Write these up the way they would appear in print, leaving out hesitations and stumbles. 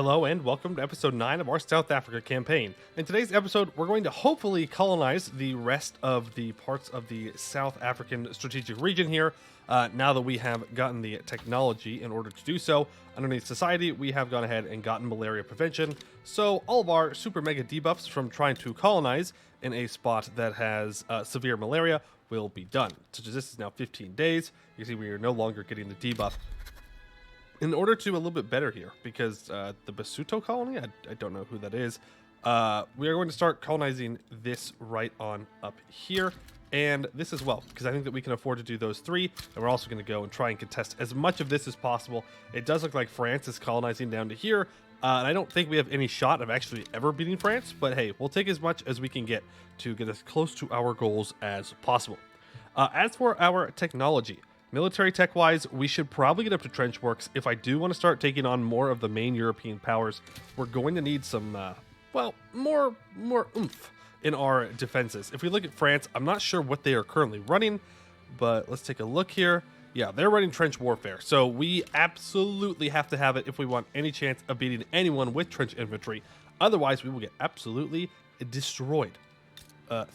Hello and welcome to episode 9 of our South Africa campaign. In today's episode, we're going to hopefully colonize the rest of the parts of the South African strategic region here. Now that we have gotten the technology in order to do so, underneath society, we have gone ahead and gotten malaria prevention. So all of our super mega debuffs from trying to colonize in a spot that has severe malaria will be done. Such as this is now 15 days. You see we are no longer getting the debuff. In order to a little bit better here, because the Basuto colony, I don't know who that is, we are going to start colonizing this right on up here, and this as well, because I think that we can afford to do those three, and we're also going to go and try and contest as much of this as possible. It does look like France is colonizing down to here, and I don't think we have any shot of actually ever beating France, but hey, we'll take as much as we can get to get as close to our goals as possible. As for our technology, military tech-wise, we should probably get up to trench works. If I do want to start taking on more of the main European powers, we're going to need some, more oomph in our defenses. If we look at France, I'm not sure what they are currently running, but let's take a look here. Yeah, they're running trench warfare, so we absolutely have to have it if we want any chance of beating anyone with trench infantry. Otherwise, we will get absolutely destroyed,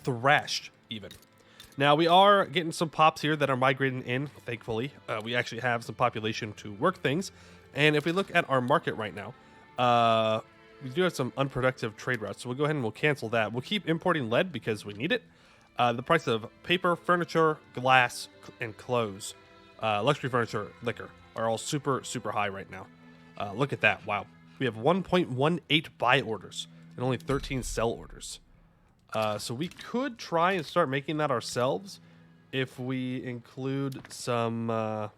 thrashed even. Now, we are getting some pops here that are migrating in, thankfully. We actually have some population to work things. And if we look at our market right now, we do have some unproductive trade routes. So we'll go ahead and we'll cancel that. We'll keep importing lead because we need it. The price of paper, furniture, glass, and clothes, luxury furniture, liquor, are all super, super high right now. Look at that. Wow. We have 1.18 buy orders and only 13 sell orders. So we could try and start making that ourselves if we include some, what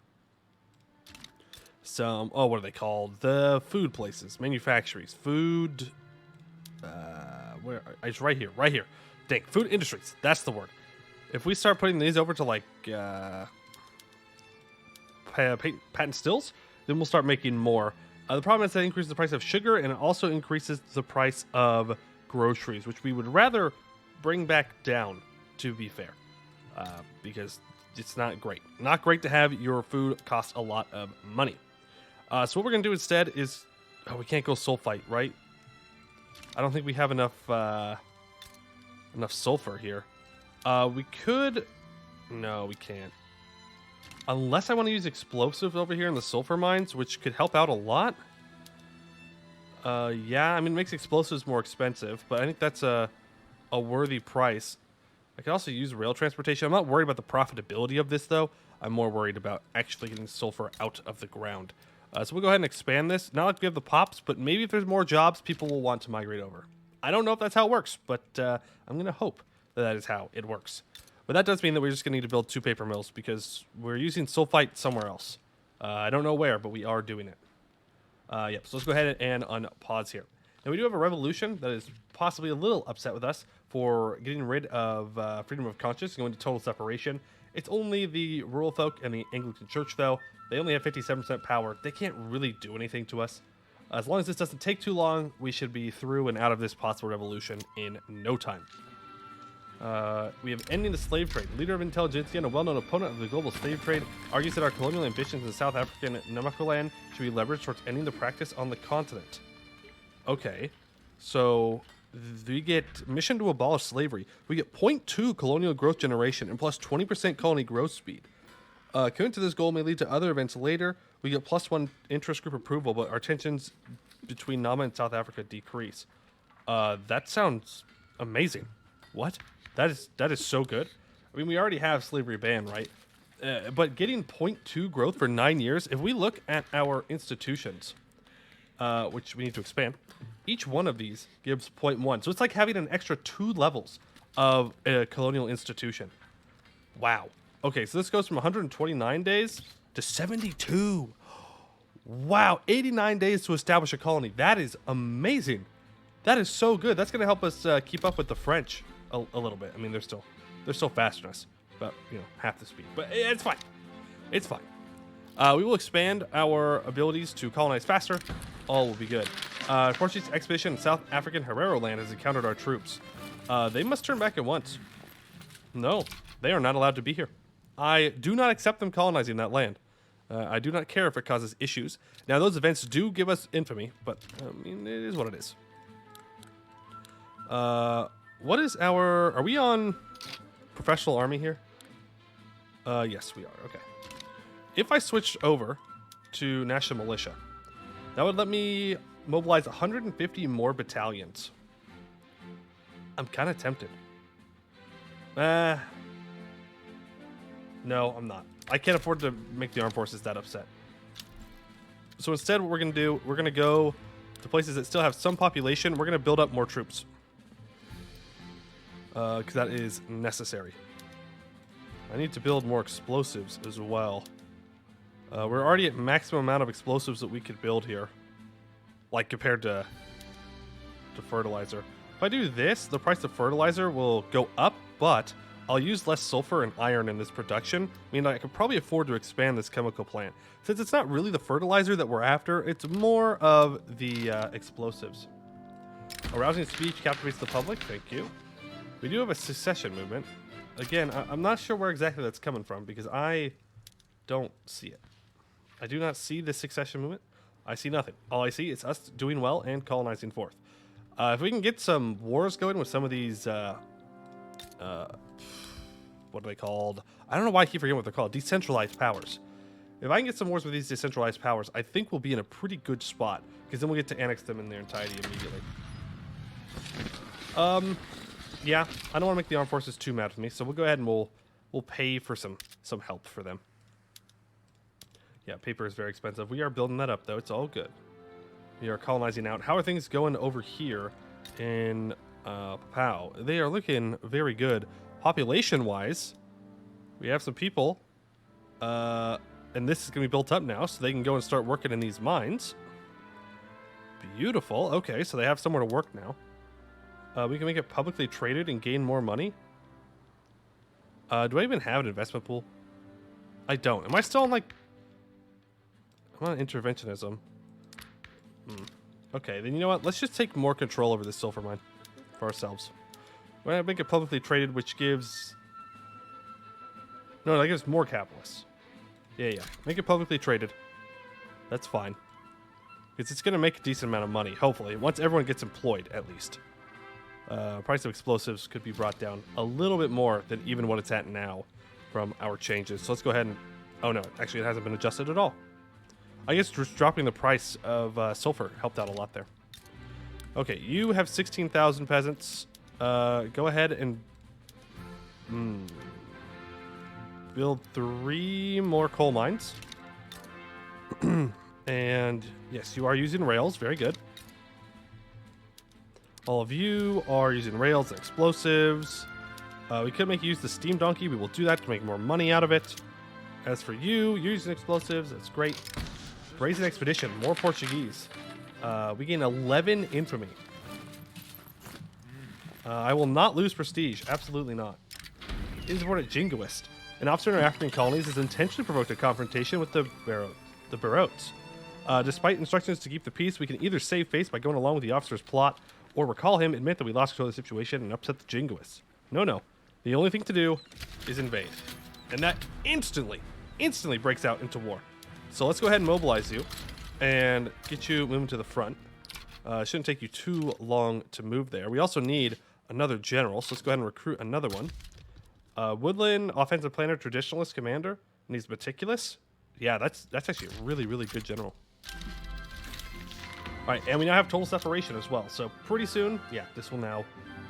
are they called? The food places, manufactories, food, it's right here. Dang, food industries, that's the word. If we start putting these over to like, patent stills, then we'll start making more. The problem is that increases the price of sugar and it also increases the price of groceries, which we would rather bring back down, to be fair, because it's not great. Not great to have your food cost a lot of money. So what we're going to do instead is, we can't go sulfite, right? I don't think we have enough sulfur here. We could, no, we can't. Unless I want to use explosives over here in the sulfur mines, which could help out a lot. Yeah, I mean, it makes explosives more expensive, but I think that's a worthy price. I can also use rail transportation. I'm not worried about the profitability of this, though. I'm more worried about actually getting sulfur out of the ground. So we'll go ahead and expand this. Not like we have the pops, but maybe if there's more jobs, people will want to migrate over. I don't know if that's how it works, but I'm going to hope that is how it works. But that does mean that we're just going to need to build 2 paper mills because we're using sulfite somewhere else. I don't know where, but we are doing it. Yep, so let's go ahead and unpause here. Now, we do have a revolution that is possibly a little upset with us for getting rid of freedom of conscience and going to total separation. It's only the rural folk and the Anglican Church, though. They only have 57% power. They can't really do anything to us. As long as this doesn't take too long, we should be through and out of this possible revolution in no time. We have ending the slave trade. Leader of intelligentsia and a well-known opponent of the global slave trade argues that our colonial ambitions in South African Namaqualand should be leveraged towards ending the practice on the continent. Okay, so we get mission to abolish slavery. We get 0.2 colonial growth generation and plus 20% colony growth speed. Committing to this goal may lead to other events later. We get +1 interest group approval, but our tensions between Nama and South Africa decrease. That sounds amazing. What? That is so good. I mean, we already have slavery banned, right? But getting 0.2 growth for 9 years, if we look at our institutions, which we need to expand, each one of these gives 0.1. So it's like having an extra 2 levels of a colonial institution. Wow. Okay, so this goes from 129 days to 72. Wow, 89 days to establish a colony. That is amazing. That is so good. That's going to help us keep up with the French a little bit. I mean, they're still faster than us, about half the speed. But it's fine. It's fine. We will expand our abilities to colonize faster. All will be good. Portuguese expedition in South African Herero land has encountered our troops. They must turn back at once. No, they are not allowed to be here. I do not accept them colonizing that land. I do not care if it causes issues. Now, those events do give us infamy, but I mean, it is what it is. What is our... Are we on professional army here? Yes, we are. Okay. If I switched over to national militia, that would let me mobilize 150 more battalions. I'm kind of tempted. No, I'm not. I can't afford to make the armed forces that upset. So instead, what we're going to do, we're going to go to places that still have some population. We're going to build up more troops. Because that is necessary. I need to build more explosives as well. We're already at maximum amount of explosives that we could build here. Like compared to fertilizer. If I do this, the price of fertilizer will go up, but I'll use less sulfur and iron in this production, meaning I could probably afford to expand this chemical plant. Since it's not really the fertilizer that we're after, it's more of the explosives. Arousing speech captivates the public, thank you. We do have a secession movement. Again, I'm not sure where exactly that's coming from because I don't see it. I do not see the secession movement. I see nothing. All I see is us doing well and colonizing forth. If we can get some wars going with some of these... what are they called? I don't know why I keep forgetting what they're called. Decentralized powers. If I can get some wars with these decentralized powers, I think we'll be in a pretty good spot because then we'll get to annex them in their entirety immediately. Yeah, I don't want to make the armed forces too mad with me, so we'll go ahead and we'll pay for some help for them. Yeah, paper is very expensive. We are building that up though. It's all good. We are colonizing out. How are things going over here in Papau? They are looking very good. Population-wise, we have some people, and this is going to be built up now, so they can go and start working in these mines. Beautiful. Okay, so they have somewhere to work now. We can make it publicly traded and gain more money. Do I even have an investment pool? I don't. Am I still on, like... I'm on interventionism. Okay, then you know what? Let's just take more control over this silver mine for ourselves. We're going to make it publicly traded, which gives... No, that gives more capitalists. Yeah. Make it publicly traded. That's fine. Because it's going to make a decent amount of money, hopefully. Once everyone gets employed, at least. Price of explosives could be brought down a little bit more than even what it's at now from our changes. So let's go ahead and... Oh, no. Actually, it hasn't been adjusted at all. I guess just dropping the price of sulfur helped out a lot there. Okay, you have 16,000 peasants. Go ahead and build 3 more coal mines. And yes, you are using rails. Very good. All of you are using rails and explosives. We could make you use the steam donkey. We will do that to make more money out of it. As for you, you're using explosives. That's great. Raise an expedition. More Portuguese. We gain 11 infamy. I will not lose prestige. Absolutely not. Insubordinate jingoist. An officer in our African colonies has intentionally provoked a confrontation with the Barotes. Despite instructions to keep the peace, we can either save face by going along with the officer's plot, or recall him, admit that we lost control of the situation, and upset the jingoists. No. The only thing to do is invade. And that instantly breaks out into war. So let's go ahead and mobilize you and get you moving to the front. It shouldn't take you too long to move there. We also need another general, so let's go ahead and recruit another one. Woodland, offensive planner, traditionalist commander, and he's meticulous. Yeah, that's actually a really, really good general. All right, and we now have total separation as well. So pretty soon, yeah, this will now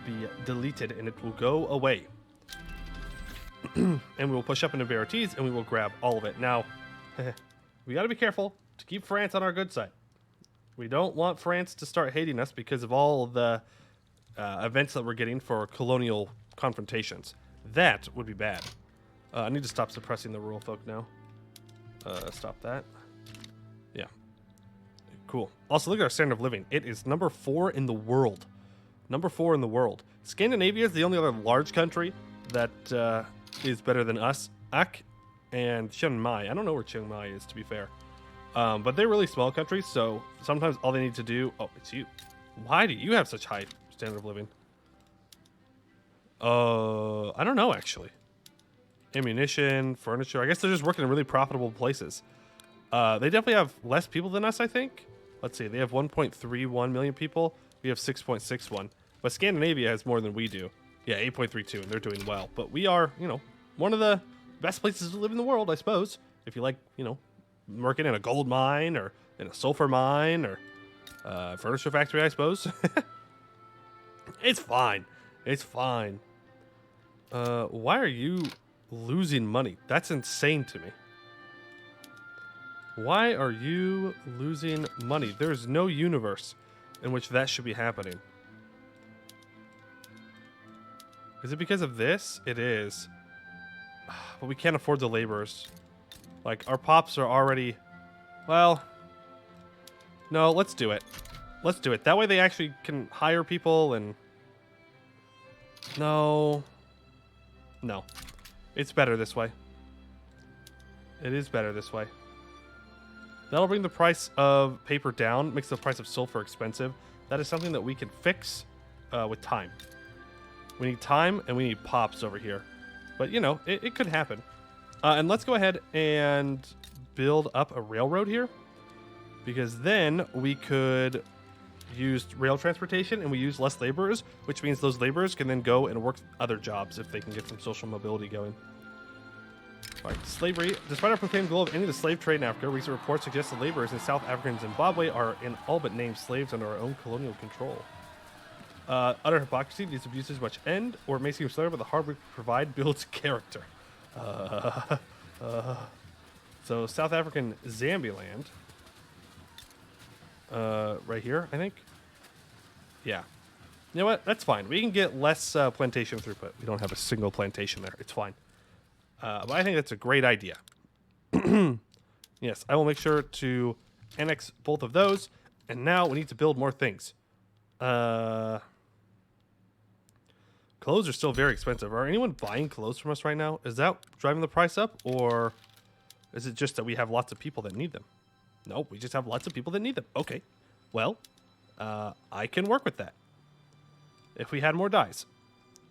be deleted and it will go away. And we will push up into Verities and we will grab all of it. Now, we got to be careful to keep France on our good side. We don't want France to start hating us because of all of the events that we're getting for colonial confrontations. That would be bad. I need to stop suppressing the rural folk now. Stop that. Yeah. Cool. Also, look at our standard of living. It is number 4 in the world. Number 4 in the world. Scandinavia is the only other large country that is better than us. Ak and Chiang Mai. I don't know where Chiang Mai is, to be fair. But they're really small countries, so sometimes all they need to do... Oh, it's you. Why do you have such high standard of living? I don't know, actually. Ammunition, furniture. I guess they're just working in really profitable places. They definitely have less people than us, I think. Let's see. They have 1.31 million people. We have 6.61. But Scandinavia has more than we do. Yeah, 8.32, and they're doing well. But we are, one of the best places to live in the world, I suppose. If you like, working in a gold mine or in a sulfur mine or furniture factory, I suppose. It's fine. It's fine. Why are you losing money? That's insane to me. Why are you losing money? There's no universe in which that should be happening. Is it because of this? It is. But we can't afford the laborers. Like, our pops are already... Well... No, let's do it. Let's do it. That way they actually can hire people and... No. No. It's better this way. It is better this way. That'll bring the price of paper down, makes the price of sulfur expensive. That is something that we can fix with time. We need time and we need pops over here. But, it could happen. And let's go ahead and build up a railroad here. Because then we could use rail transportation and we use less laborers, which means those laborers can then go and work other jobs if they can get some social mobility going. All right, slavery. Despite our proclaimed goal of ending the slave trade in Africa, recent reports suggest the laborers in South Africa and Zimbabwe are in all but named slaves under our own colonial control. Utter hypocrisy. These abuses must end, or it may seem slower, but the hard work we provide builds character. So South African Zambiland. Right here, I think. Yeah. You know what? That's fine. We can get less plantation throughput. We don't have a single plantation there. It's fine. But I think that's a great idea. Yes, I will make sure to annex both of those. And now we need to build more things. Clothes are still very expensive. Are anyone buying clothes from us right now? Is that driving the price up? Or is it just that we have lots of people that need them? Nope, we just have lots of people that need them. Okay. Well, I can work with that. If we had more dyes,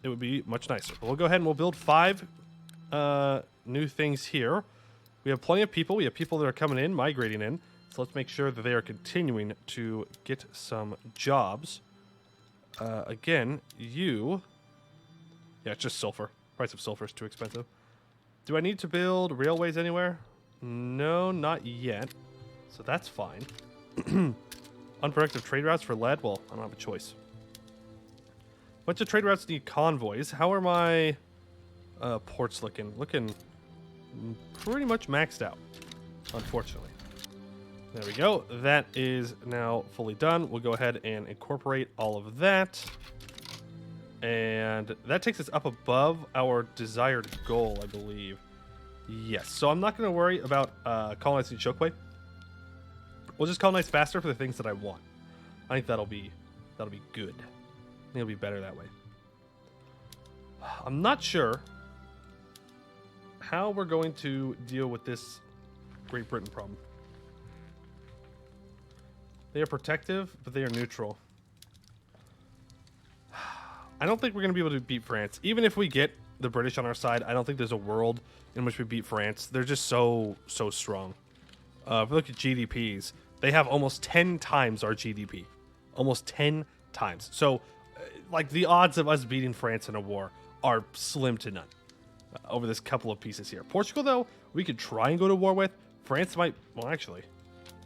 it would be much nicer. But we'll go ahead and we'll build 5 new things here. We have plenty of people. We have people that are coming in, migrating in. So let's make sure that they are continuing to get some jobs. Again, you... Yeah, it's just sulfur. Price of sulfur is too expensive. Do I need to build railways anywhere? No, not yet. So that's fine. Unproductive trade routes for lead? Well, I don't have a choice. Bunch of trade routes need convoys. How are my ports looking? Looking pretty much maxed out, unfortunately. There we go. That is now fully done. We'll go ahead and incorporate all of that. And that takes us up above our desired goal, I believe. Yes. So I'm not going to worry about colonizing Chokwe. We'll just colonize faster for the things that I want. I think that'll be good. I think it'll be better that way. I'm not sure how we're going to deal with this Great Britain problem. They are protective, but they are neutral. I don't think we're going to be able to beat France. Even if we get the British on our side, I don't think there's a world in which we beat France. They're just so strong. If we look at GDPs, they have almost 10 times our GDP. Almost 10 times. So, like, the odds of us beating France in a war are slim to none over this couple of pieces here. Portugal, though, we could try and go to war with. France might... Well, actually,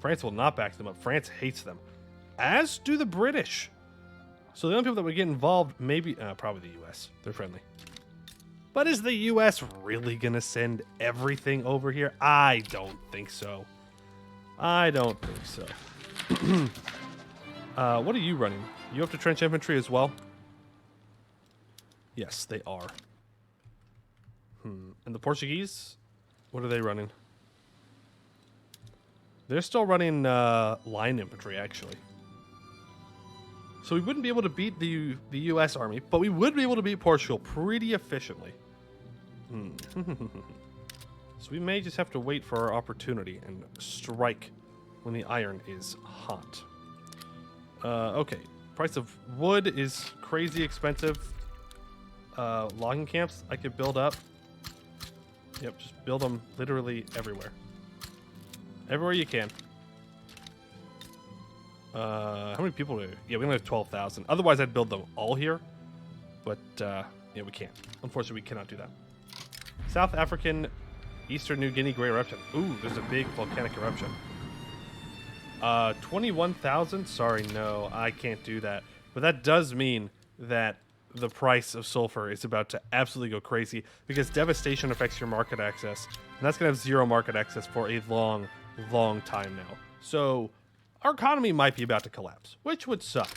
France will not back them up. France hates them. As do the British. So the only people that would get involved, maybe... probably the U.S. They're friendly. But is the U.S. really going to send everything over here? I don't think so. I don't think so. What are you running? You have to trench infantry as well? Yes, they are. And the Portuguese? What are they running? They're still running line infantry, actually. So we wouldn't be able to beat the U.S. army, but we would be able to beat Portugal pretty efficiently. So we may just have to wait for our opportunity and strike when the iron is hot. Okay. Price of wood is crazy expensive. Logging camps I could build up. Yep, just build them literally everywhere. Everywhere you can. How many people do we? Yeah, we only have 12,000. Otherwise, I'd build them all here. But, yeah, we can't. Unfortunately, we cannot do that. South African, Eastern New Guinea Great Eruption. Ooh, there's a big volcanic eruption. 21,000? Sorry, no, I can't do that. But that does mean that the price of sulfur is about to absolutely go crazy because devastation affects your market access. And that's going to have zero market access for a long, long time now. So our economy might be about to collapse, which would suck.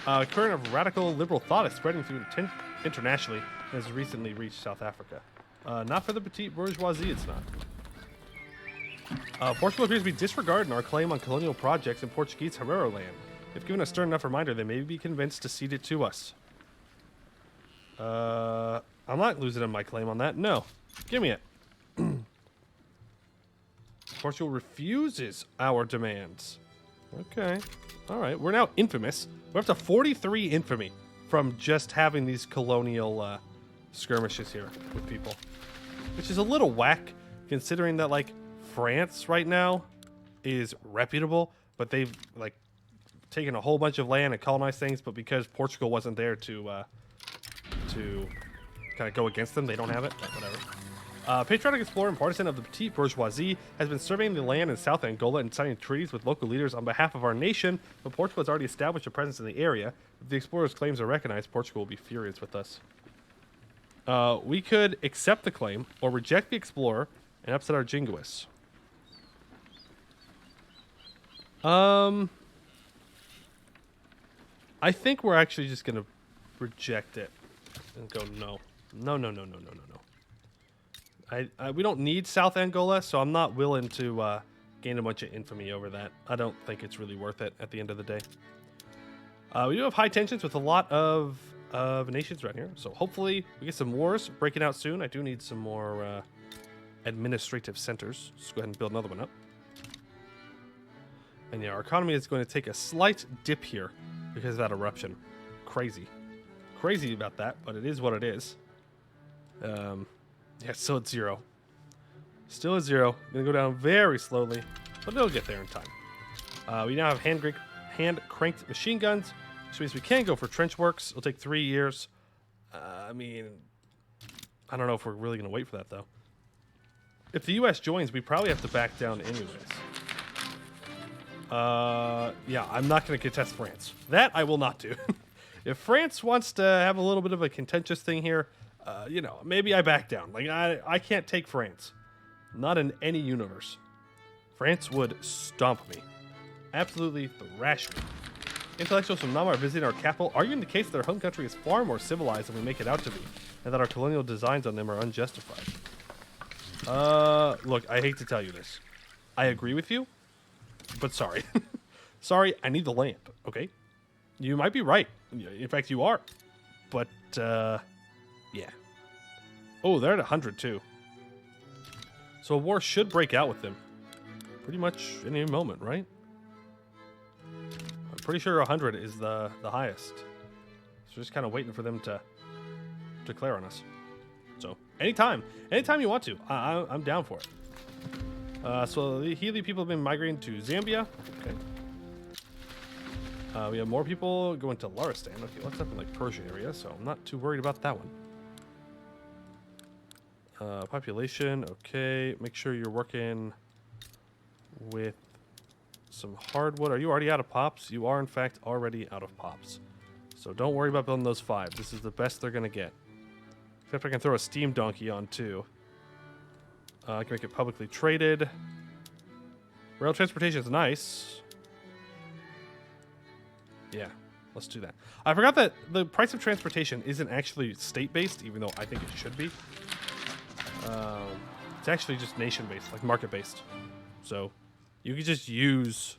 Current of radical liberal thought is spreading through internationally and has recently reached South Africa. Not for the petite bourgeoisie, it's not. Portugal appears to be disregarding our claim on colonial projects in Portuguese Herero land. If given a stern enough reminder, they may be convinced to cede it to us. I'm not losing on my claim on that. No. Give me it. Portugal refuses our demands. Okay. All right. We're now infamous. We're up to 43 infamy from just having these colonial skirmishes here with people. Which is a little whack, considering that, like, France right now is reputable, but they've, like, taken a whole bunch of land and colonized things, but because Portugal wasn't there to kind of go against them, they don't have it, but whatever. Patriotic explorer and partisan of the petite bourgeoisie has been surveying the land in South Angola and signing treaties with local leaders on behalf of our nation, but Portugal has already established a presence in the area. If the explorer's claims are recognized, Portugal will be furious with us. We could accept the claim or reject the explorer and upset our jingoists. I think we're actually just going to reject it and go no. No. We don't need South Angola, so I'm not willing to gain a bunch of infamy over that. I don't think it's really worth it at the end of the day. We do have high tensions with a lot of nations right here, so hopefully we get some wars breaking out soon. I do need some more administrative centers. Let's go ahead and build another one up. And yeah, our economy is going to take a slight dip here because of that eruption. Crazy about that, but it is what it is. Yeah, still at zero. Still at zero. Gonna go down very slowly, but it'll get there in time. We now have hand-cranked machine guns, which means we can go for trench works. It'll take 3 years. I mean, I don't know if we're really gonna wait for that though. If the U.S. joins, we probably have to back down anyways. Yeah, I'm not going to contest France. That I will not do. If France wants to have a little bit of a contentious thing here, you know, maybe I back down. Like, I can't take France. Not in any universe. France would stomp me. Absolutely thrash me. Intellectuals from Nam are visiting our capital, arguing the case that their home country is far more civilized than we make it out to be, and that our colonial designs on them are unjustified. Look, I hate to tell you this. I agree with you. But sorry. Sorry, I need the land, okay? You might be right. In fact, you are. But, yeah. Oh, they're at 100, too. So a war should break out with them. Pretty much any moment, right? I'm pretty sure 100 is the highest. So we're just kind of waiting for them to declare on us. So, anytime you want to. I'm down for it. So the Healy people have been migrating to Zambia. Okay. We have more people going to Laristan. Okay, that's up in like Persia area, so I'm not too worried about that one. Population, okay. Make sure you're working with some hardwood. Are you already out of pops? You are, in fact, already out of pops. So don't worry about building those 5. This is the best they're going to get. Except I can throw a steam donkey on, too. I can make it publicly traded. Rail transportation is nice. Yeah, let's do that. I forgot that the price of transportation isn't actually state-based, even though I think it should be. It's actually just nation-based, like market-based. So you can just use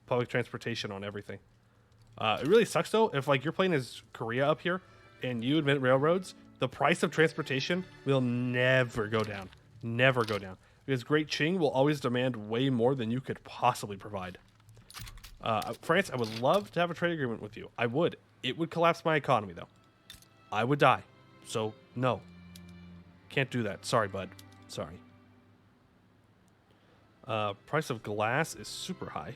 public transportation on everything. It really sucks, though, if like you're playing as Korea up here and you admit railroads, the price of transportation will never go down. Never go down. Because Great Qing will always demand way more than you could possibly provide. France, I would love to have a trade agreement with you. I would. It would collapse my economy, though. I would die. So, no. Can't do that. Sorry, bud. Sorry. Price of glass is super high.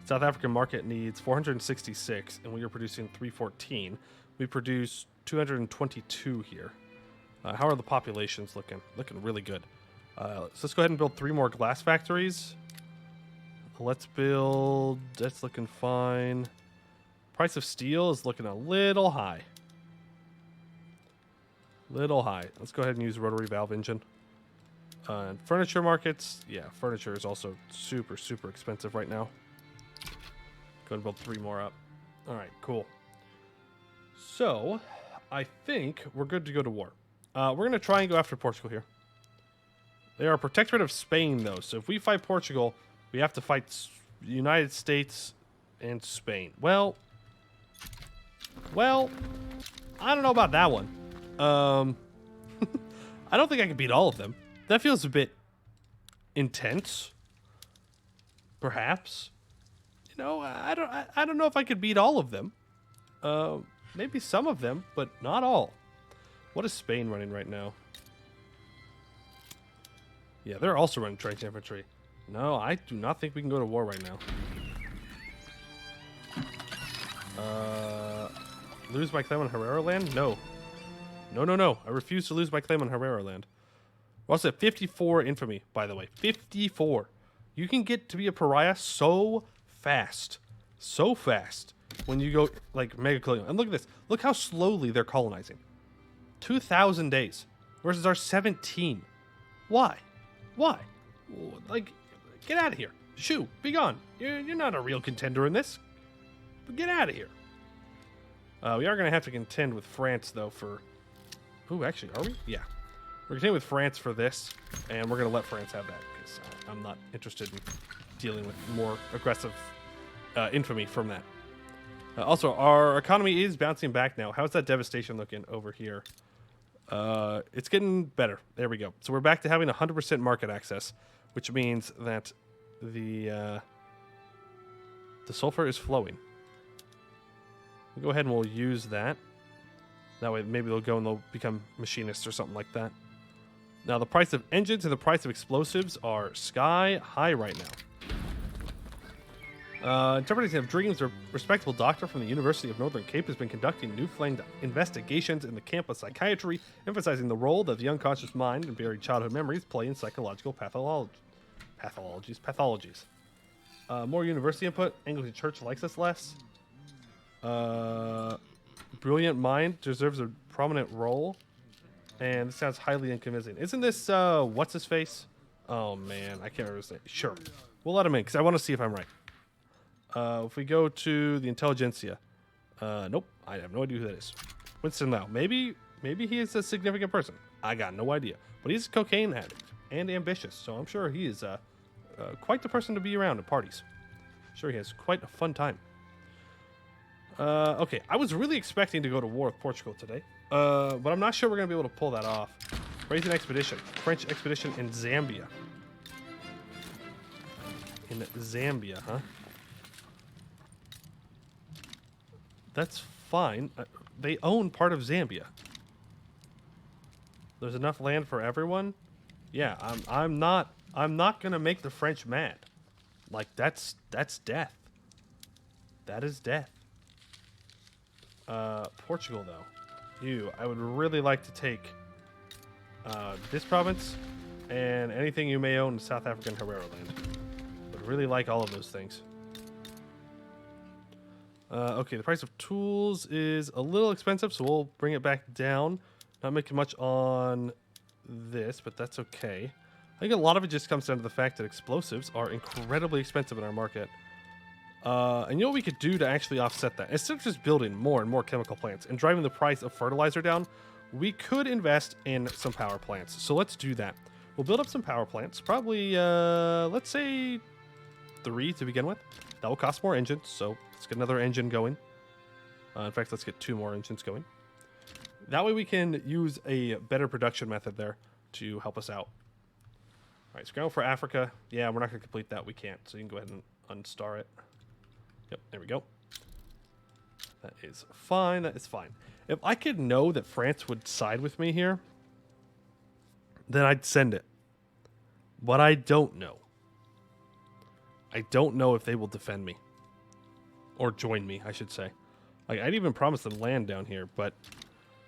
South African market needs 466, and we are producing 314. We produce 222 here. How are the populations looking? Looking really good. So let's go ahead and build 3 more glass factories. Let's build... That's looking fine. Price of steel is looking a little high. Little high. Let's go ahead and use rotary valve engine. And furniture markets. Yeah, furniture is also super, super expensive right now. Go ahead and build 3 more up. All right, cool. So, I think we're good to go to war. We're going to try and go after Portugal here. They are a protectorate of Spain, though. So if we fight Portugal, we have to fight the United States and Spain. Well, I don't know about that one. I don't think I can beat all of them. That feels a bit intense. Perhaps. You know, I don't know if I could beat all of them. Maybe some of them, but not all. What is Spain running right now? Yeah, they're also running trench infantry. No, I do not think we can go to war right now. Lose my claim on Herrera land? No. No. I refuse to lose my claim on Herrera land. We're also at 54 infamy, by the way. 54. You can get to be a pariah so fast. So fast. When you go, like, mega colonial. And look at this. Look how slowly they're colonizing. 2,000 days. Versus our 17. Why? Why? Like, get out of here. Shoo, be gone. You're not a real contender in this. But get out of here. We are going to have to contend with France, though, for... Ooh, actually, are we? Yeah. We're contending with France for this, and we're going to let France have that, because I'm not interested in dealing with more aggressive infamy from that. Also, our economy is bouncing back now. How's that devastation looking over here? It's getting better. There we go. So we're back to having 100% market access, which means that the sulfur is flowing. We'll go ahead and we'll use that. That way maybe they'll go and they'll become machinists or something like that. Now the price of engines and the price of explosives are sky high right now. Interpretation of dreams, a respectable doctor from the University of Northern Cape has been conducting new-flamed investigations in the camp of psychiatry, emphasizing the role that the unconscious mind and buried childhood memories play in psychological pathologies. More university input. Anglican Church likes us less. Brilliant mind deserves a prominent role. And this sounds highly inconvincing. Isn't this, what's his face? Oh, man, I can't remember his name. Sure. We'll let him in, because I want to see if I'm right. If we go to the intelligentsia. Nope, I have no idea who that is. Winston Lau. Maybe he is a significant person. I got no idea. But he's a cocaine addict and ambitious, so I'm sure he is quite the person to be around at parties. Sure, he has quite a fun time. Okay, I was really expecting to go to war with Portugal today, but I'm not sure we're going to be able to pull that off. Raise an expedition. French expedition in Zambia. In Zambia, huh? That's fine. They own part of Zambia. There's enough land for everyone. Yeah, I'm not gonna make the French mad. Like that's death. That is death. Portugal though, I would really like to take this province and anything you may own in South African Herrera land. Would really like all of those things. Okay, the price of tools is a little expensive, so we'll bring it back down. Not making much on this, but that's okay. I think a lot of it just comes down to the fact that explosives are incredibly expensive in our market. And you know what we could do to actually offset that? Instead of just building more and more chemical plants and driving the price of fertilizer down, we could invest in some power plants. So let's do that. We'll build up some power plants, probably, let's say 3 to begin with. That will cost more engines, so let's get another engine going. In fact, let's get 2 more engines going. That way we can use a better production method there to help us out. All right, scramble for Africa. Yeah, we're not going to complete that. We can't, so you can go ahead and unstar it. Yep, there we go. That is fine. That is fine. If I could know that France would side with me here, then I'd send it. But I don't know. I don't know if they will defend me. Or join me, I should say. Like, I'd even promised them land down here, but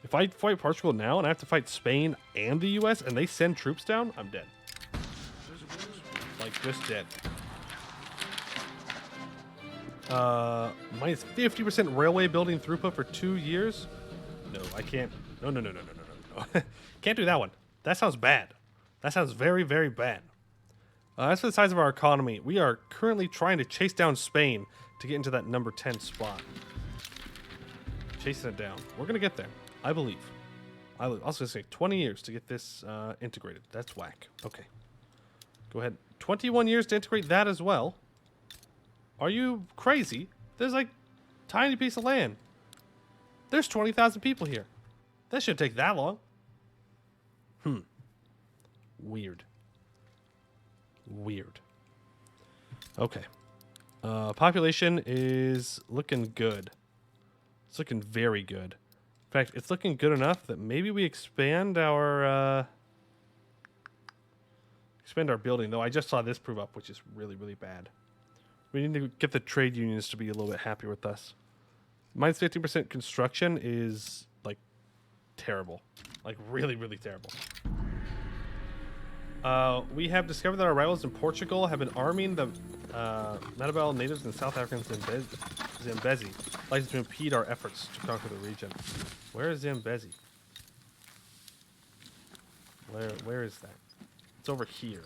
if I fight Portugal now and I have to fight Spain and the US and they send troops down, I'm dead. Like, just dead. Minus 50% railway building throughput for 2 years? No, I can't. No. Can't do that one. That sounds bad. That sounds very, very bad. As for the size of our economy, we are currently trying to chase down Spain to get into that number 10 spot. Chasing it down. We're going to get there. I believe. I was going to say 20 years to get this integrated. That's whack. Okay. Go ahead. 21 years to integrate that as well. Are you crazy? There's like tiny piece of land. There's 20,000 people here. That shouldn't take that long. Weird. Okay. Population is looking good. It's looking very good. In fact, it's looking good enough that maybe we expand our building. Though I just saw this prove up, which is really, really bad. We need to get the trade unions to be a little bit happier with us. Minus 50% construction is, like, terrible. Like, really, really terrible. We have discovered that our rivals in Portugal have been arming the Matabele natives in South African Zambezi, likely to impede our efforts to conquer the region. Where is Zambezi? Where is that? It's over here.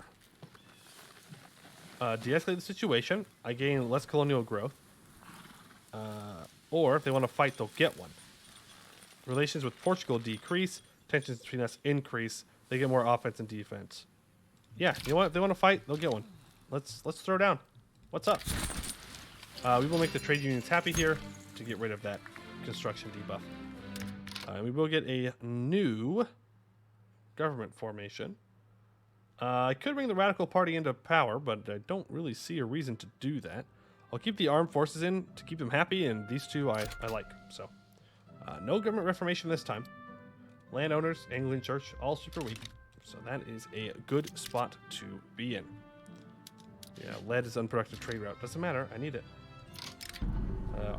De-escalate the situation. I gain less colonial growth. Or if they want to fight, they'll get one. Relations with Portugal decrease. Tensions between us increase. They get more offense and defense. Yeah, you know what? If they want to fight, they'll get one. Let's throw down. What's up? We will make the trade unions happy here to get rid of that construction debuff. We will get a new government formation. I could bring the Radical Party into power, but I don't really see a reason to do that. I'll keep the armed forces in to keep them happy, and these two I like. So, no government reformation this time. Landowners, Anglican Church, all super weak. So that is a good spot to be in. Yeah, lead is unproductive trade route. Doesn't matter. I need it.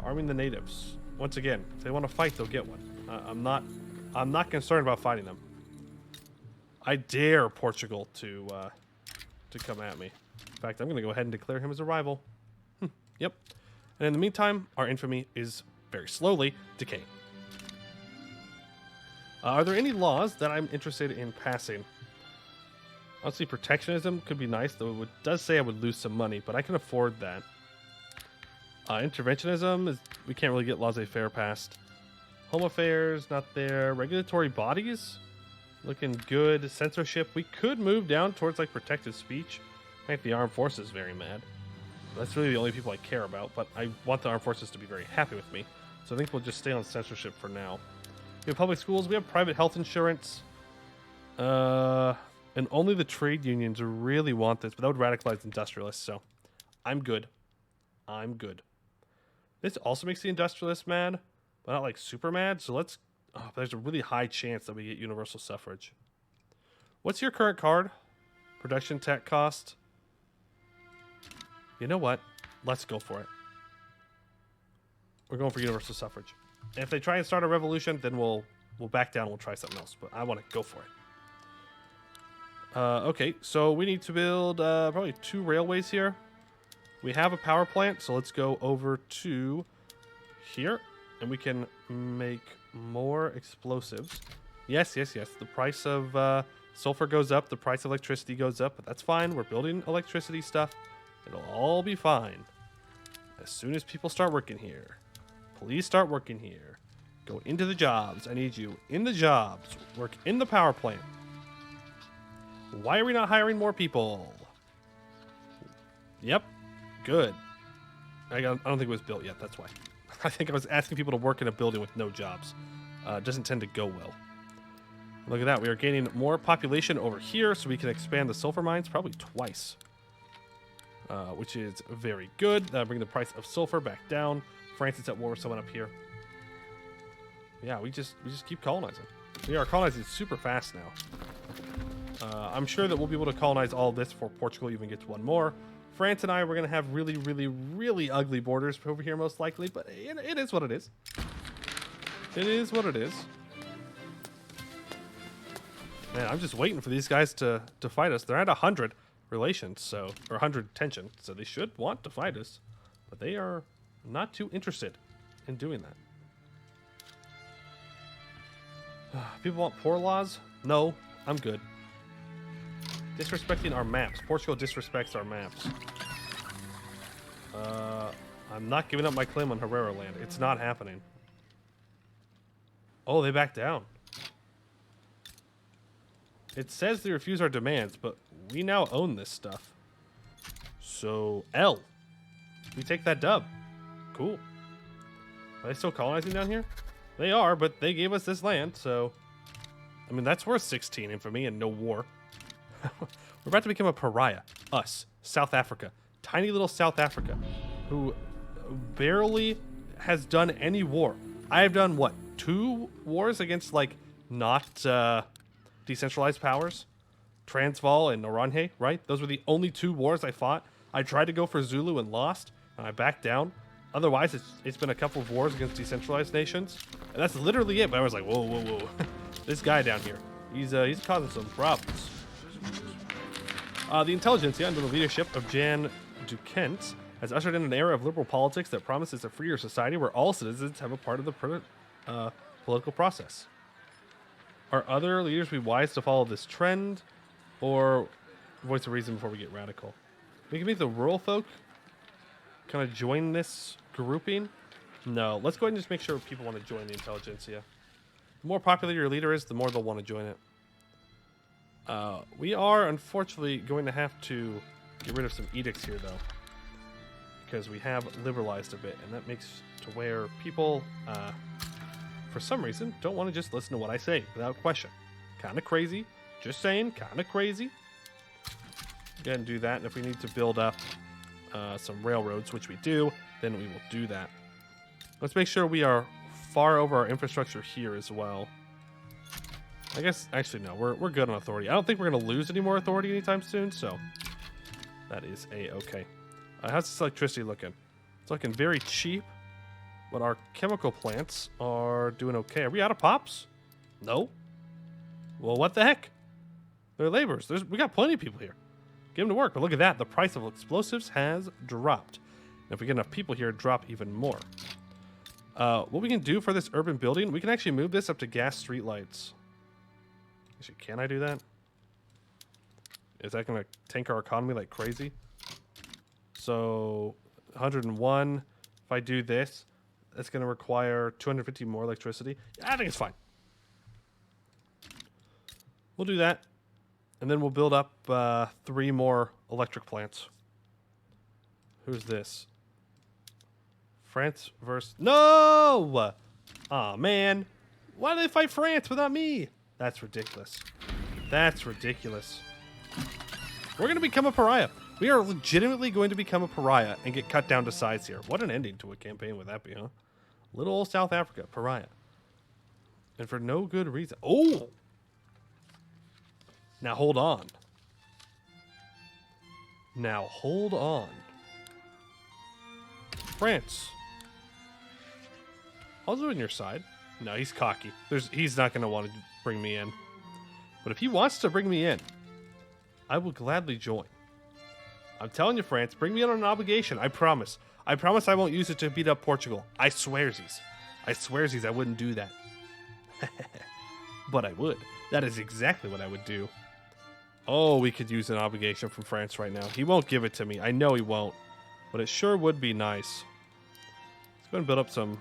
Arming the natives. Once again, if they want to fight, they'll get one. I'm not concerned about fighting them. I dare Portugal to come at me. In fact, I'm going to go ahead and declare him as a rival. Yep. And in the meantime, our infamy is very slowly decaying. Are there any laws that I'm interested in passing? Honestly, protectionism could be nice, though it does say I would lose some money, but I can afford that. Interventionism, we can't really get laissez-faire passed. Home affairs, not there. Regulatory bodies, looking good. Censorship, we could move down towards like protected speech. Make the armed forces very mad. That's really the only people I care about, but I want the armed forces to be very happy with me. So I think we'll just stay on censorship for now. We have public schools, we have private health insurance. And only the trade unions really want this, but that would radicalize industrialists, so I'm good. I'm good. This also makes the industrialists mad, but not like super mad, so let's... Oh, there's a really high chance that we get universal suffrage. What's your current card? Production tech cost? You know what? Let's go for it. We're going for universal suffrage. And if they try and start a revolution, then we'll back down and we'll try something else, but I want to go for it. Okay, so we need to build probably 2 railways here. We have a power plant, so let's go over to here, and we can make more explosives. Yes. The price of sulfur goes up, the price of electricity goes up, but that's fine. We're building electricity stuff. It'll all be fine. As soon as people start working here. Please start working here. Go into the jobs. I need you in the jobs. Work in the power plant. Why are we not hiring more people? Yep. Good. I don't think it was built yet. That's why. I think I was asking people to work in a building with no jobs. It doesn't tend to go well. Look at that. We are gaining more population over here, so we can expand the sulfur mines probably twice. Which is very good. Bring the price of sulfur back down. France is at war with someone up here. Yeah, we just keep colonizing. We are colonizing super fast now. I'm sure that we'll be able to colonize all this before Portugal even gets one more. France and I, we're going to have really, really, really ugly borders over here most likely, but it is what it is. It is what it is. Man, I'm just waiting for these guys to fight us. They're at 100 relations, so, or 100 tension, so they should want to fight us, but they are not too interested in doing that. People want poor laws? No, I'm good. Disrespecting our maps. Portugal disrespects our maps. I'm not giving up my claim on Herrera land. It's not happening. Oh, they backed down. It says they refuse our demands, but we now own this stuff. So, L. We take that dub. Cool. Are they still colonizing down here? They are, but they gave us this land, so... I mean, that's worth 16 infamy and no war. We're about to become a pariah. Us. South Africa. Tiny little South Africa. Who barely has done any war. I have done, what, 2 wars against, like, not decentralized powers? Transvaal and Orange, right? Those were the only 2 wars I fought. I tried to go for Zulu and lost, and I backed down. Otherwise, it's been a couple of wars against decentralized nations. And that's literally it, but I was like, whoa, whoa, whoa. This guy down here, he's causing some problems. The intelligentsia, under the leadership of Jan Duquesne, has ushered in an era of liberal politics that promises a freer society where all citizens have a part of the political process. Are other leaders be wise to follow this trend, or voice a reason before we get radical? We can make the rural folk kind of join this grouping. No, let's go ahead and just make sure people want to join the intelligentsia. The more popular your leader is, the more they'll want to join it. We are, unfortunately, going to have to get rid of some edicts here, though. Because we have liberalized a bit, and that makes to where people, for some reason, don't want to just listen to what I say without question. Kind of crazy. Just saying, kind of crazy. Go ahead and do that, and if we need to build up some railroads, which we do, then we will do that. Let's make sure we are far over our infrastructure here as well. I guess, actually, no, we're good on authority. I don't think we're going to lose any more authority anytime soon, so that is A-okay. How's this electricity looking? It's looking very cheap, but our chemical plants are doing okay. Are we out of pops? No. Well, what the heck? They're laborers. We got plenty of people here. Get them to work. But look at that. The price of explosives has dropped. And if we get enough people here, drop even more. What we can do for this urban building, we can actually move this up to gas streetlights. Actually, can I do that? Is that going to tank our economy like crazy? So, 101. If I do this, that's going to require 250 more electricity. I think it's fine. We'll do that. And then we'll build up 3 more electric plants. Who's this? France versus... No! Aw, man. Why do they fight France without me? That's ridiculous. That's ridiculous. We're going to become a pariah. We are legitimately going to become a pariah and get cut down to size here. What an ending to a campaign would that be, huh? Little old South Africa, pariah. And for no good reason. Oh! Now hold on. Now hold on. France. I'll do it on your side. No, he's cocky. He's not going to want to bring me in. But if he wants to bring me in, I will gladly join. I'm telling you, France, bring me in on an obligation. I promise. I promise I won't use it to beat up Portugal. I swearsies. I swearsies I wouldn't do that. But I would. That is exactly what I would do. Oh, we could use an obligation from France right now. He won't give it to me. I know he won't. But it sure would be nice. Let's go and build up some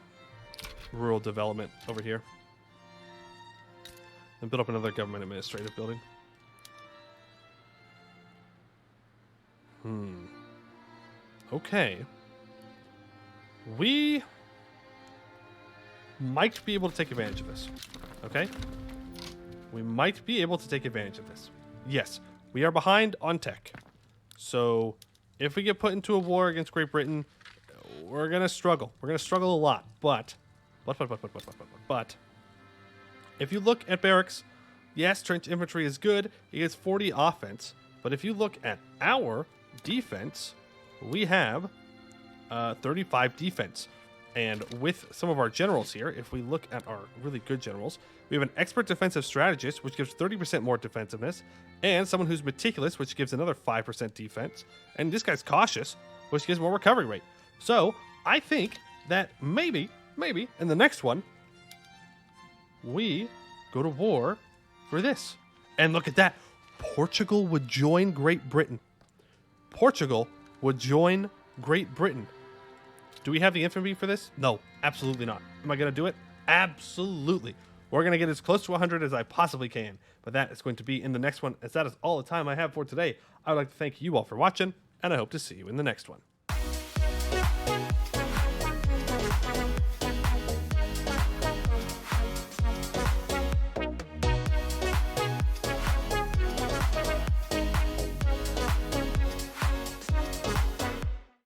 rural development over here. And build up another government administrative building. Okay. We might be able to take advantage of this. Okay? We might be able to take advantage of this. Yes, we are behind on tech. So, if we get put into a war against Great Britain, we're going to struggle. We're going to struggle a lot. But, if you look at barracks, yes, trench infantry is good. It gets 40 offense. But if you look at our defense, we have 35 defense. And with some of our generals here, if we look at our really good generals, we have an expert defensive strategist, which gives 30% more defensiveness, and someone who's meticulous, which gives another 5% defense, and this guy's cautious, which gives more recovery rate. So I think that maybe in the next one, we go to war for this. And look at that. Portugal would join Great Britain. Portugal would join Great Britain. Do we have the infantry for this? No, absolutely not. Am I going to do it? Absolutely. We're going to get as close to 100 as I possibly can. But that is going to be in the next one, as that is all the time I have for today. I would like to thank you all for watching, and I hope to see you in the next one.